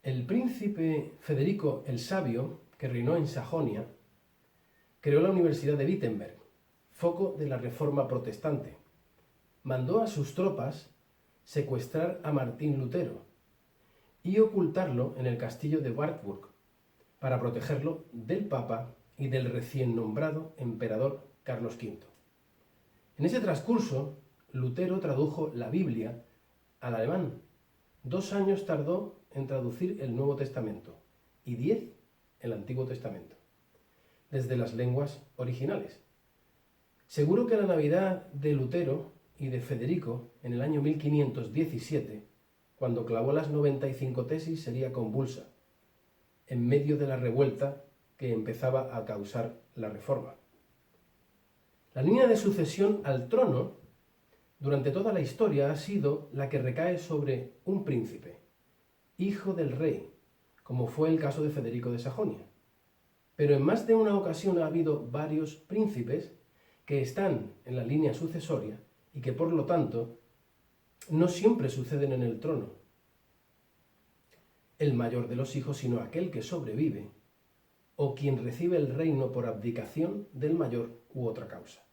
El príncipe Federico el Sabio, que reinó en Sajonia, creó la Universidad de Wittenberg, foco de la Reforma protestante. Mandó a sus tropas secuestrar a Martín Lutero y ocultarlo en el castillo de Wartburg para protegerlo del Papa y del recién nombrado emperador Carlos V. En ese transcurso, Lutero tradujo la Biblia al alemán. 2 años tardó en traducir el Nuevo Testamento y 10 el Antiguo Testamento, desde las lenguas originales. Seguro que la Navidad de Lutero y de Federico en el año 1517, cuando clavó las 95 tesis, sería convulsa, en medio de la revuelta que empezaba a causar la Reforma. La línea de sucesión al trono durante toda la historia ha sido la que recae sobre un príncipe, hijo del rey, como fue el caso de Federico de Sajonia. Pero en más de una ocasión ha habido varios príncipes que están en la línea sucesoria y que por lo tanto no siempre suceden en el trono el mayor de los hijos, sino aquel que sobrevive o quien recibe el reino por abdicación del mayor u otra causa.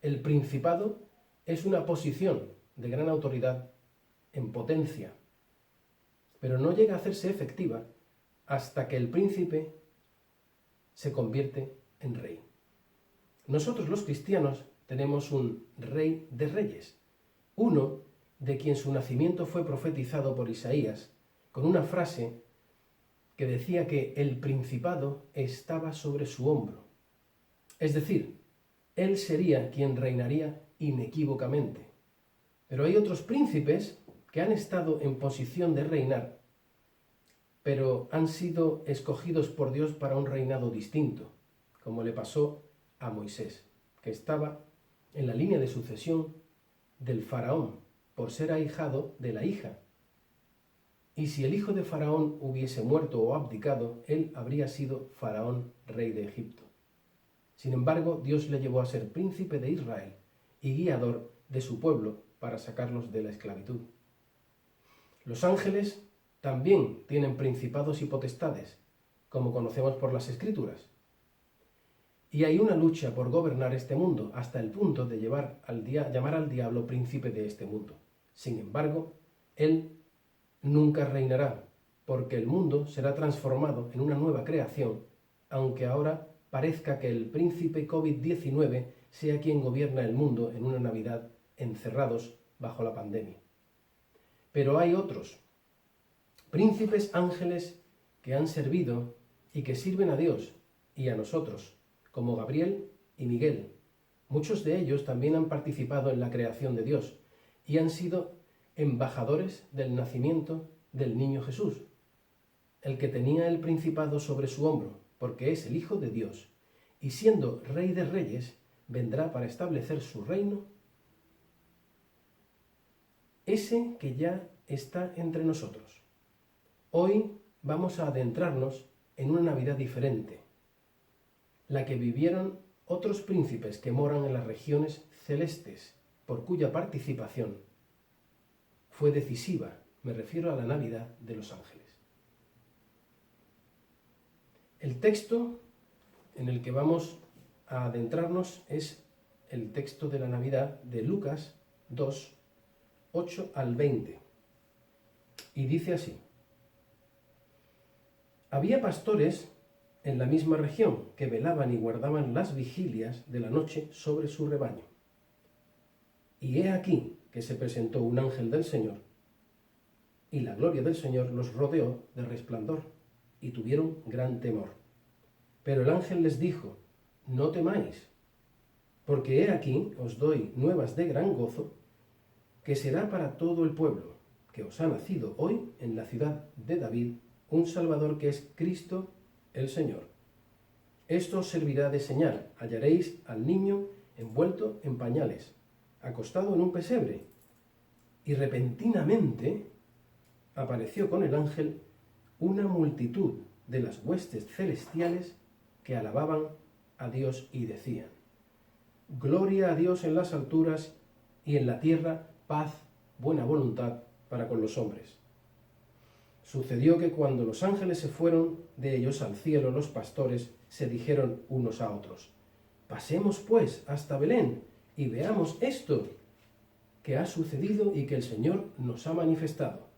El principado es una posición de gran autoridad en potencia, pero no llega a hacerse efectiva hasta que el príncipe se convierte en rey. Nosotros los cristianos tenemos un rey de reyes, uno de quien su nacimiento fue profetizado por Isaías con una frase que decía que el principado estaba sobre su hombro. Es decir, él sería quien reinaría inequívocamente. Pero hay otros príncipes que han estado en posición de reinar, pero han sido escogidos por Dios para un reinado distinto, como le pasó a Moisés, que estaba en la línea de sucesión del faraón, por ser ahijado de la hija. Y si el hijo de Faraón hubiese muerto o abdicado, él habría sido Faraón, rey de Egipto. Sin embargo, Dios le llevó a ser príncipe de Israel y guiador de su pueblo para sacarlos de la esclavitud. Los ángeles también tienen principados y potestades, como conocemos por las Escrituras. Y hay una lucha por gobernar este mundo, hasta el punto de llamar al diablo príncipe de este mundo. Sin embargo, él nunca reinará, porque el mundo será transformado en una nueva creación, aunque ahora parezca que el príncipe COVID-19 sea quien gobierna el mundo en una Navidad encerrados bajo la pandemia. Pero hay otros príncipes ángeles que han servido y que sirven a Dios y a nosotros, como Gabriel y Miguel. Muchos de ellos también han participado en la creación de Dios y han sido embajadores del nacimiento del niño Jesús, el que tenía el principado sobre su hombro, porque es el Hijo de Dios, y siendo Rey de Reyes, vendrá para establecer su reino, ese que ya está entre nosotros. Hoy vamos a adentrarnos en una Navidad diferente, la que vivieron otros príncipes que moran en las regiones celestes, por cuya participación fue decisiva. Me refiero a la Navidad de los ángeles. El texto en el que vamos a adentrarnos es el texto de la Navidad de Lucas 2, 8 al 20. Y dice así: había pastores en la misma región que velaban y guardaban las vigilias de la noche sobre su rebaño. Y he aquí que se presentó un ángel del Señor, y la gloria del Señor los rodeó de resplandor, y tuvieron gran temor. Pero el ángel les dijo: no temáis, porque he aquí os doy nuevas de gran gozo, que será para todo el pueblo, que os ha nacido hoy en la ciudad de David un Salvador, que es Cristo el Señor. Esto os servirá de señal: hallaréis al niño envuelto en pañales, acostado en un pesebre. Y repentinamente apareció con el ángel una multitud de las huestes celestiales que alababan a Dios y decían: gloria a Dios en las alturas y en la tierra paz, buena voluntad para con los hombres. Sucedió que cuando los ángeles se fueron de ellos al cielo, los pastores se dijeron unos a otros: pasemos pues hasta Belén y veamos esto que ha sucedido y que el Señor nos ha manifestado.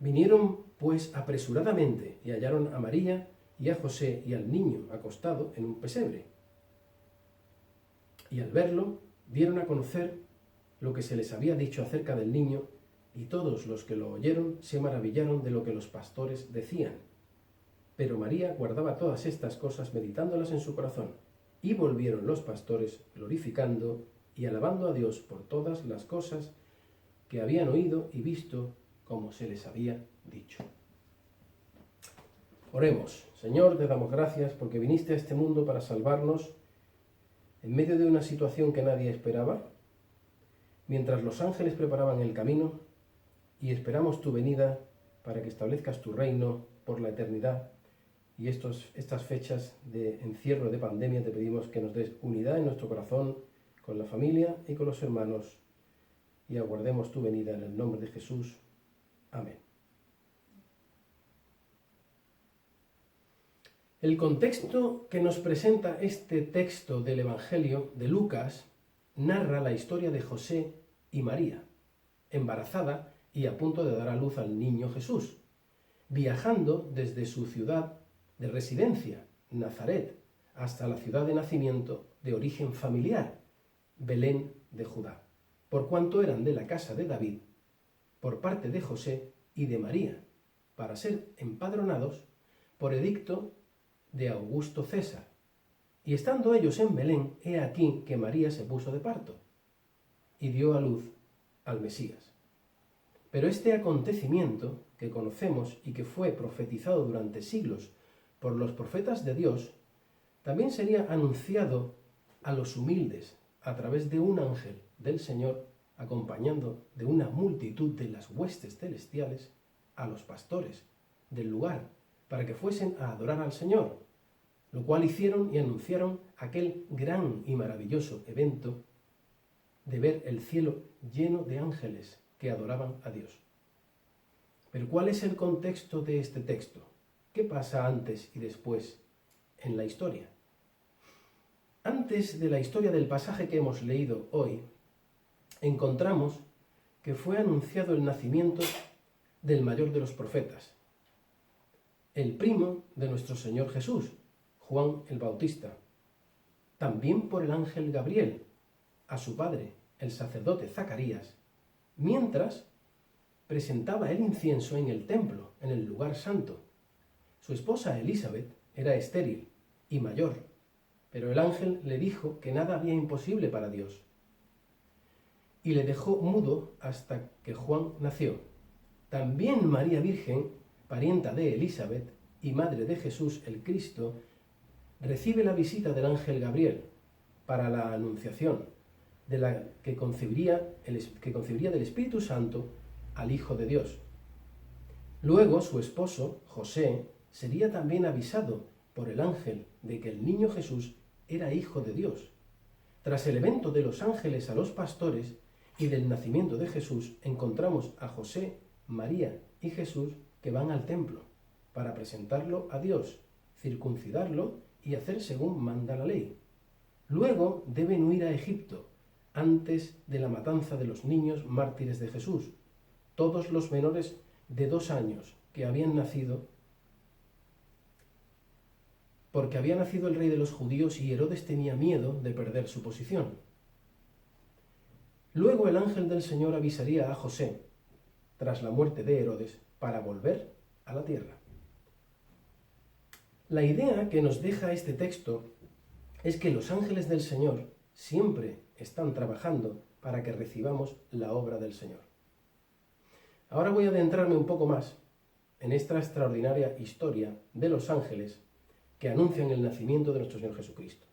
Vinieron pues apresuradamente y hallaron a María y a José y al niño acostado en un pesebre. Y al verlo, dieron a conocer lo que se les había dicho acerca del niño, y todos los que lo oyeron se maravillaron de lo que los pastores decían. Pero María guardaba todas estas cosas, meditándolas en su corazón. Y volvieron los pastores glorificando y alabando a Dios por todas las cosas que habían oído y visto, como se les había dicho. Oremos. Señor, te damos gracias porque viniste a este mundo para salvarnos en medio de una situación que nadie esperaba, mientras los ángeles preparaban el camino, y esperamos tu venida para que establezcas tu reino por la eternidad. Y estas fechas de encierro, de pandemia, te pedimos que nos des unidad en nuestro corazón, con la familia y con los hermanos, y aguardemos tu venida en el nombre de Jesús. Amén. El contexto que nos presenta este texto del Evangelio de Lucas narra la historia de José y María, embarazada y a punto de dar a luz al niño Jesús, viajando desde su ciudad de residencia, Nazaret, hasta la ciudad de nacimiento de origen familiar, Belén de Judá, por cuanto eran de la casa de David, por parte de José y de María, para ser empadronados por edicto de Augusto César. Y estando ellos en Belén, he aquí que María se puso de parto y dio a luz al Mesías. Pero este acontecimiento que conocemos y que fue profetizado durante siglos por los profetas de Dios, también sería anunciado a los humildes a través de un ángel del Señor, acompañando de una multitud de las huestes celestiales a los pastores del lugar, para que fuesen a adorar al Señor, lo cual hicieron y anunciaron aquel gran y maravilloso evento de ver el cielo lleno de ángeles que adoraban a Dios. Pero ¿cuál es el contexto de este texto? ¿Qué pasa antes y después en la historia? Antes de la historia del pasaje que hemos leído hoy, encontramos que fue anunciado el nacimiento del mayor de los profetas, el primo de nuestro Señor Jesús, Juan el Bautista, también por el ángel Gabriel, a su padre, el sacerdote Zacarías, mientras presentaba el incienso en el templo, en el lugar santo. Su esposa Elizabeth era estéril y mayor, pero el ángel le dijo que nada había imposible para Dios, y le dejó mudo hasta que Juan nació. También María Virgen, parienta de Elizabeth y madre de Jesús el Cristo, recibe la visita del ángel Gabriel para la anunciación de la que concebiría del Espíritu Santo al Hijo de Dios. Luego su esposo, José, sería también avisado por el ángel de que el niño Jesús era hijo de Dios. Tras el evento de los ángeles a los pastores y del nacimiento de Jesús, encontramos a José, María y Jesús que van al templo para presentarlo a Dios, circuncidarlo y hacer según manda la ley. Luego deben huir a Egipto, antes de la matanza de los niños mártires de Jesús, todos los menores de 2 años que habían nacido, porque había nacido el rey de los judíos y Herodes tenía miedo de perder su posición. Luego el ángel del Señor avisaría a José, tras la muerte de Herodes, para volver a la tierra. La idea que nos deja este texto es que los ángeles del Señor siempre están trabajando para que recibamos la obra del Señor. Ahora voy a adentrarme un poco más en esta extraordinaria historia de los ángeles que anuncian el nacimiento de nuestro Señor Jesucristo.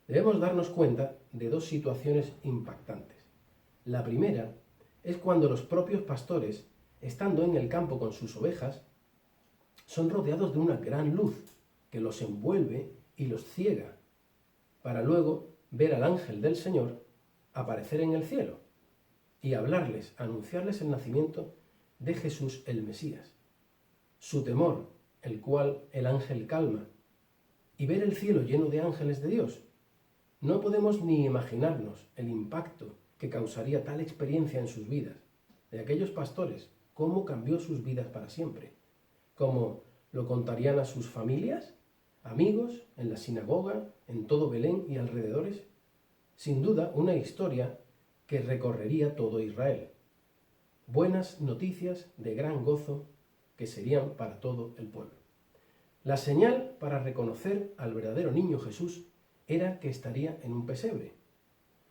Debemos darnos cuenta de 2 situaciones impactantes. La primera es cuando los propios pastores, estando en el campo con sus ovejas, son rodeados de una gran luz que los envuelve y los ciega, para luego ver al ángel del Señor aparecer en el cielo y hablarles, anunciarles el nacimiento de Jesús el Mesías. su temor, el cual el ángel calma, y ver el cielo lleno de ángeles de Dios. No podemos ni imaginarnos el impacto que causaría tal experiencia en sus vidas, de aquellos pastores, cómo cambió sus vidas para siempre, cómo lo contarían a sus familias, amigos, en la sinagoga, en todo Belén y alrededores. Sin duda, una historia que recorrería todo Israel. Buenas noticias de gran gozo que serían para todo el pueblo. La señal para reconocer al verdadero niño Jesús era que estaría en un pesebre,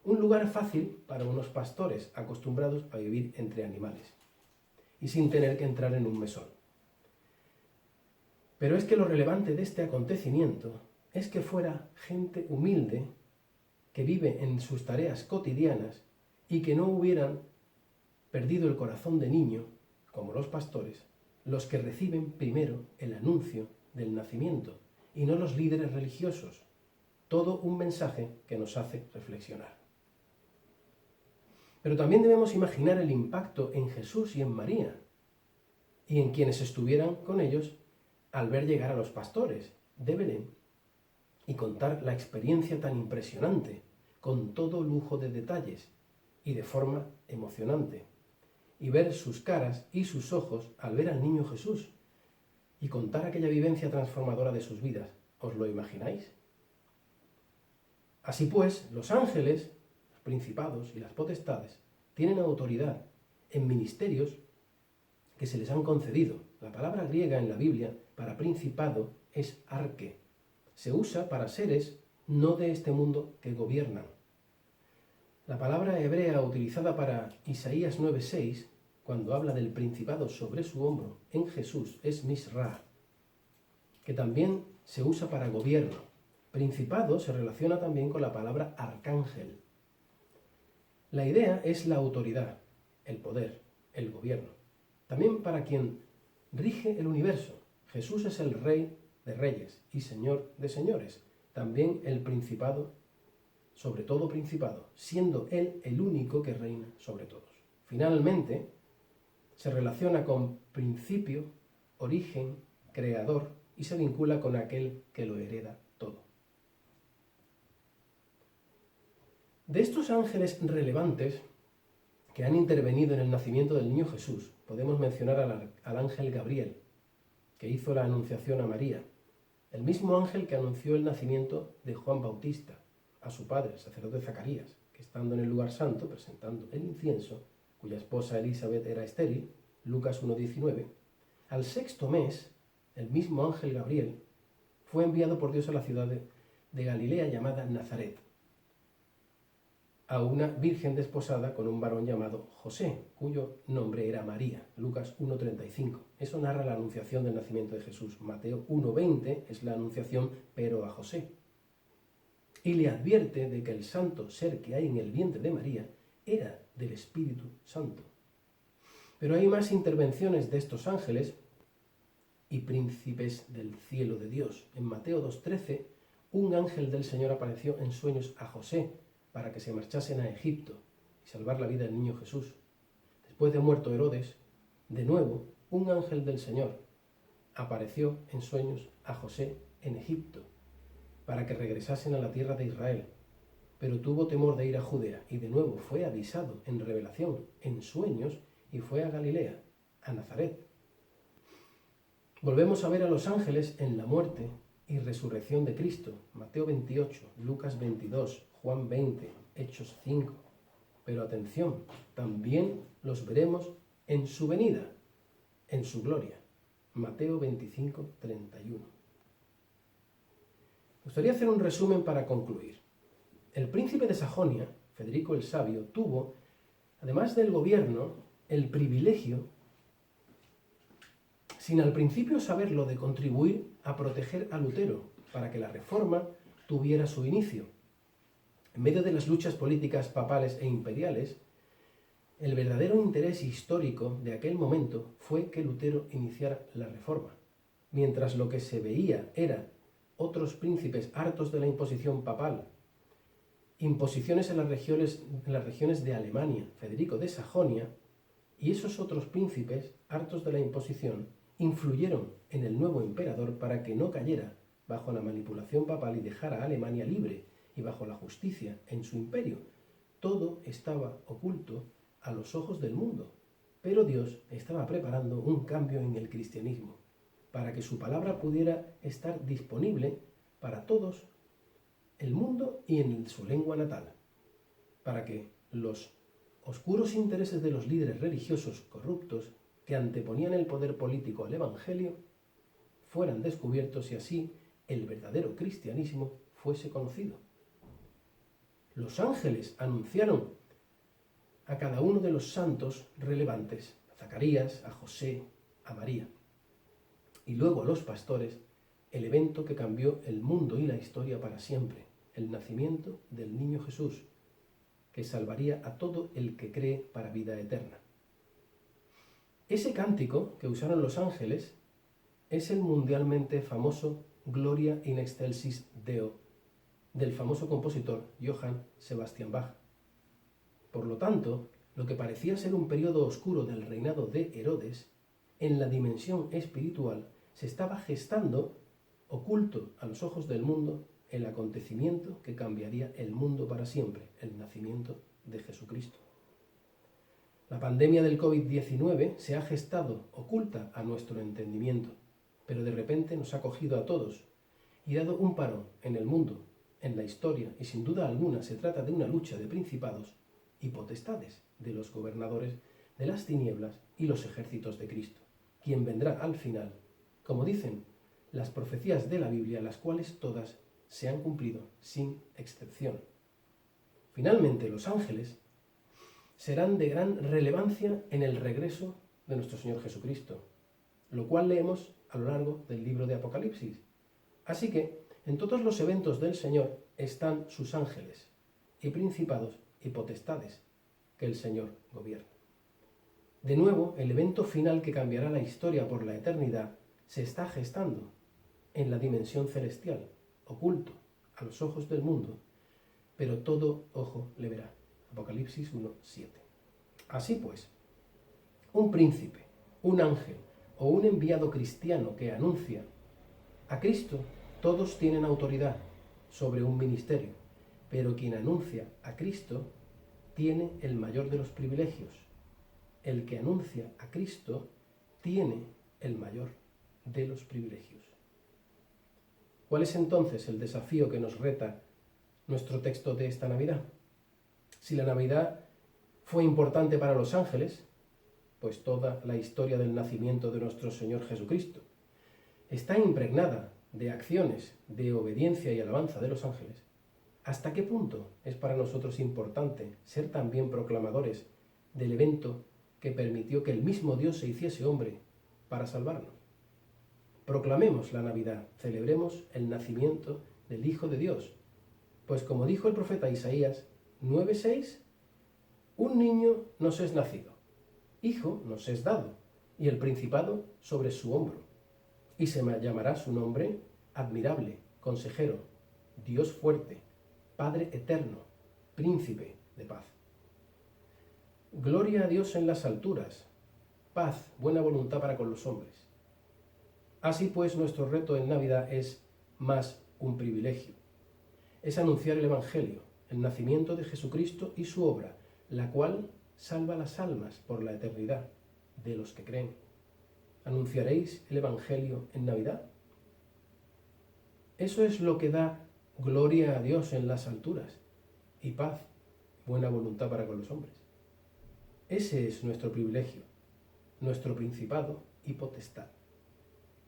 un lugar fácil para unos pastores acostumbrados a vivir entre animales y sin tener que entrar en un mesón. Pero es que lo relevante de este acontecimiento es que fuera gente humilde que vive en sus tareas cotidianas y que no hubieran perdido el corazón de niño, como los pastores, los que reciben primero el anuncio del nacimiento y no los líderes religiosos. Todo un mensaje que nos hace reflexionar. Pero también debemos imaginar el impacto en Jesús y en María y en quienes estuvieran con ellos al ver llegar a los pastores de Belén y contar la experiencia tan impresionante, con todo lujo de detalles y de forma emocionante, y ver sus caras y sus ojos al ver al niño Jesús y contar aquella vivencia transformadora de sus vidas. ¿Os lo imagináis? Así pues, los ángeles, los principados y las potestades tienen autoridad en ministerios que se les han concedido. La palabra griega en la Biblia para principado es arque. Se usa para seres no de este mundo que gobiernan. La palabra hebrea utilizada para Isaías 9:6, cuando habla del principado sobre su hombro en Jesús, es misra, que también se usa para gobierno. Principado se relaciona también con la palabra arcángel. La idea es la autoridad, el poder, el gobierno. También para quien rige el universo. Jesús es el Rey de reyes y Señor de señores. También el principado, sobre todo principado, siendo Él el único que reina sobre todos. Finalmente, se relaciona con principio, origen, creador y se vincula con aquel que lo hereda todo. De estos ángeles relevantes que han intervenido en el nacimiento del niño Jesús, podemos mencionar al ángel Gabriel, que hizo la anunciación a María, el mismo ángel que anunció el nacimiento de Juan Bautista a su padre, el sacerdote Zacarías, que estando en el lugar santo, presentando el incienso, cuya esposa Elizabeth era estéril, Lucas 1:19, al sexto mes, el mismo ángel Gabriel fue enviado por Dios a la ciudad de Galilea llamada Nazaret, a una virgen desposada con un varón llamado José, cuyo nombre era María, Lucas 1:35. Eso narra la anunciación del nacimiento de Jesús. Mateo 1:20 es la anunciación, pero a José. Y le advierte de que el santo ser que hay en el vientre de María era del Espíritu Santo. Pero hay más intervenciones de estos ángeles y príncipes del cielo de Dios. En Mateo 2:13, un ángel del Señor apareció en sueños a José para que se marchasen a Egipto y salvar la vida del niño Jesús. Después de muerto Herodes, de nuevo, un ángel del Señor apareció en sueños a José en Egipto para que regresasen a la tierra de Israel, pero tuvo temor de ir a Judea y de nuevo fue avisado en revelación, en sueños, y fue a Galilea, a Nazaret. Volvemos a ver a los ángeles en la muerte y resurrección de Cristo, Mateo 28, Lucas 22, Juan 20, Hechos 5. Pero atención, también los veremos en su venida, en su gloria, Mateo 25, 31. Me gustaría hacer un resumen para concluir. El príncipe de Sajonia, Federico el Sabio, tuvo, además del gobierno, el privilegio, sin al principio saberlo, de contribuir a proteger a Lutero para que la Reforma tuviera su inicio. En medio de las luchas políticas papales e imperiales, el verdadero interés histórico de aquel momento fue que Lutero iniciara la Reforma, mientras lo que se veía era otros príncipes hartos de la imposición papal, imposiciones en las regiones de Alemania, Federico de Sajonia, y esos otros príncipes hartos de la imposición influyeron en el nuevo emperador para que no cayera bajo la manipulación papal y dejara a Alemania libre y bajo la justicia en su imperio. Todo estaba oculto a los ojos del mundo, pero Dios estaba preparando un cambio en el cristianismo para que su palabra pudiera estar disponible para todos el mundo y en su lengua natal, para que los oscuros intereses de los líderes religiosos corruptos que anteponían el poder político al evangelio fueran descubiertos y así el verdadero cristianismo fuese conocido. Los ángeles anunciaron a cada uno de los santos relevantes, a Zacarías, a José, a María, y luego a los pastores, el evento que cambió el mundo y la historia para siempre, el nacimiento del niño Jesús, que salvaría a todo el que cree para vida eterna. Ese cántico que usaron los ángeles es el mundialmente famoso Gloria in excelsis Deo, del famoso compositor Johann Sebastian Bach. Por lo tanto, lo que parecía ser un periodo oscuro del reinado de Herodes, en la dimensión espiritual se estaba gestando, oculto a los ojos del mundo, el acontecimiento que cambiaría el mundo para siempre, el nacimiento de Jesucristo. La pandemia del COVID-19 se ha gestado oculta a nuestro entendimiento, pero de repente nos ha cogido a todos y dado un parón en el mundo, en la historia, y sin duda alguna se trata de una lucha de principados y potestades, de los gobernadores de las tinieblas y los ejércitos de Cristo, quien vendrá al final, como dicen las profecías de la Biblia, las cuales todas se han cumplido sin excepción. Finalmente, los ángeles serán de gran relevancia en el regreso de nuestro Señor Jesucristo, lo cual leemos a lo largo del libro de Apocalipsis. Así que, en todos los eventos del Señor están sus ángeles y principados y potestades que el Señor gobierna. De nuevo, el evento final que cambiará la historia por la eternidad se está gestando en la dimensión celestial, oculto a los ojos del mundo, pero todo ojo le verá. Apocalipsis 1:7. Así pues, un príncipe, un ángel o un enviado cristiano que anuncia a Cristo, todos tienen autoridad sobre un ministerio, pero quien anuncia a Cristo tiene el mayor de los privilegios. El que anuncia a Cristo tiene el mayor de los privilegios. ¿Cuál es entonces el desafío que nos reta nuestro texto de esta Navidad? Si la Navidad fue importante para los ángeles, pues toda la historia del nacimiento de nuestro Señor Jesucristo está impregnada de acciones de obediencia y alabanza de los ángeles. ¿Hasta qué punto es para nosotros importante ser también proclamadores del evento que permitió que el mismo Dios se hiciese hombre para salvarnos? Proclamemos la Navidad, celebremos el nacimiento del Hijo de Dios, pues como dijo el profeta Isaías 9:6, un niño nos es nacido, hijo nos es dado, y el principado sobre su hombro, y se llamará su nombre admirable, consejero, Dios fuerte, Padre eterno, príncipe de paz. Gloria a Dios en las alturas, paz, buena voluntad para con los hombres. Así pues, nuestro reto en Navidad es más un privilegio. Es anunciar el Evangelio, el nacimiento de Jesucristo y su obra, la cual salva las almas por la eternidad de los que creen. ¿Anunciaréis el Evangelio en Navidad? Eso es lo que da gloria a Dios en las alturas y paz, buena voluntad para con los hombres. Ese es nuestro privilegio, nuestro principado y potestad.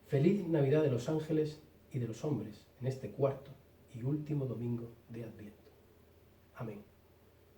Feliz Navidad de los ángeles y de los hombres en este cuarto y último domingo de Adviento. Amén.